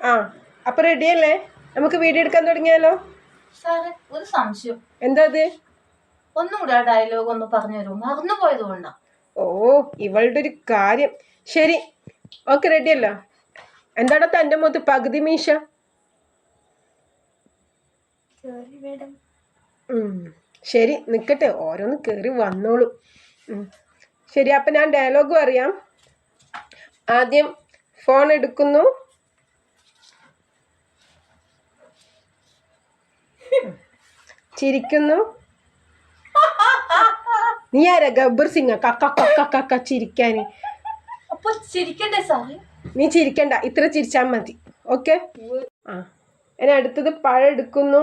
ആ അപ്പൊ റെഡിയല്ലേ? നമുക്ക് വീഡിയോ എടുക്കാൻ തുടങ്ങിയാലോ? സാറേ ഒരു സംശയം. എന്താ അത്? ഒന്നുകൂടെ ആ ഡയലോഗ് ഒന്ന് പറഞ്ഞു തരുമോ? മറന്നു പോയത് കൊണ്ടാ. ഓ ഇവളുടെ ഒരു കാര്യം. ശരി, ഓക്കെ, റെഡിയല്ലോ? എന്താടാ തന്റെ മുഖത്ത് പകുതി മീശ? ശരി, നിക്കട്ടെ, ഓരോന്ന് കേറി വന്നോളൂ. ശരി, അപ്പൊ ഞാൻ ഡയലോഗും അറിയാം. ആദ്യം ഫോൺ എടുക്കുന്നു, ചിരിക്കുന്നു. നീ ആരാ? ഗബ്ബർ സിംഗ് കക്ക ചിരിക്കാന്? അപ്പൊ ചിരിക്കണ്ടേ സാറേ? നീ ചിരിക്കണ്ട, ഇത്ര ചിരിച്ചാ മതി. ഓക്കെ. ആ ഇനി അടുത്തത് പഴം എടുക്കുന്നു,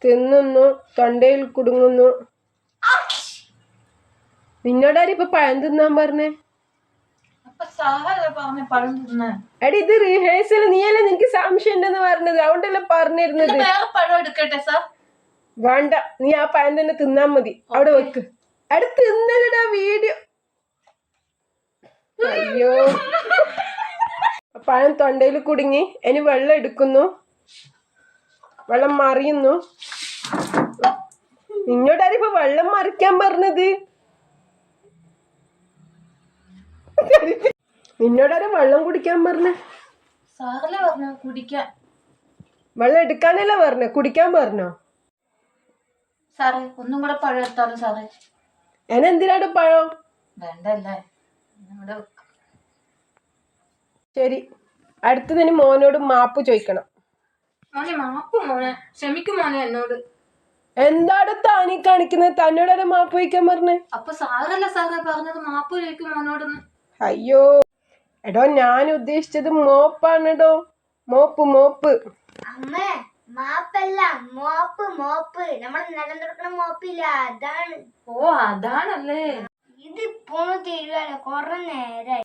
തിന്നുന്നു, തൊണ്ടയിൽ കുടുങ്ങുന്നു. നിന്നോടാരും ഇപ്പൊ പഴം തിന്നാൻ പറഞ്ഞേ? എടി ഇത് റിഹേഴ്സൽ, നീയല്ലേ നിനക്ക് സംശയം ഉണ്ടെന്ന് പറഞ്ഞത്, അതുകൊണ്ടല്ലേ പറഞ്ഞിരുന്നത്. വേണ്ട, നീ ആ പഴം തന്നെ തിന്നാൻ മതി. അവിടെ വെക്ക്. അടുത്ത് തിന്നലടാ വീഡിയോ. അയ്യോ, പഴം തൊണ്ടയിൽ കുടുങ്ങി. ഇനി വെള്ളം എടുക്കുന്നു, വെള്ളം മറിയുന്നു. നിന്നോടാരും ഇപ്പൊ വെള്ളം മറിക്കാൻ പറഞ്ഞത്? നിന്നോടാരും വെള്ളം കുടിക്കാൻ പറഞ്ഞ? വെള്ളം എടുക്കാനല്ലേ പറഞ്ഞ, കുടിക്കാൻ പറഞ്ഞോ? സാറേ ഒന്നും കൂടെ പഴം എടുത്താലും സാറേ. എനെന്തിനാണ് പഴം? വേണ്ടല്ലേ. ശരി, അടുത്തതിന് മോനോട് മാപ്പ് ചോദിക്കണം. മോനെ മാപ്പ് മോനെ, ക്ഷമിക്കും മോനെ എന്നോട്. എന്താണ് താനീ കാണിക്കുന്നത്? തന്നോട് മാപ്പ് ചോദിക്കാൻ പറഞ്ഞേ? അപ്പൊ സാറല്ല സാറേ പറഞ്ഞത് മാപ്പ് ചോദിക്കും മോനോടൊന്ന്. അയ്യോ എടോ, ഞാൻ ഉദ്ദേശിച്ചത് മോപ്പാണെടോ. Mop mop. അമ്മേ മാപ്പല്ല, മോപ്പ് മോപ്പ്. നമ്മൾ നിലം തുറക്കണ മോപ്പില്ല, അതാണ്. ഓ അതാണല്ലേ. ഇതിപ്പോ തീരുവാണ്, കൊറേ നേരായി.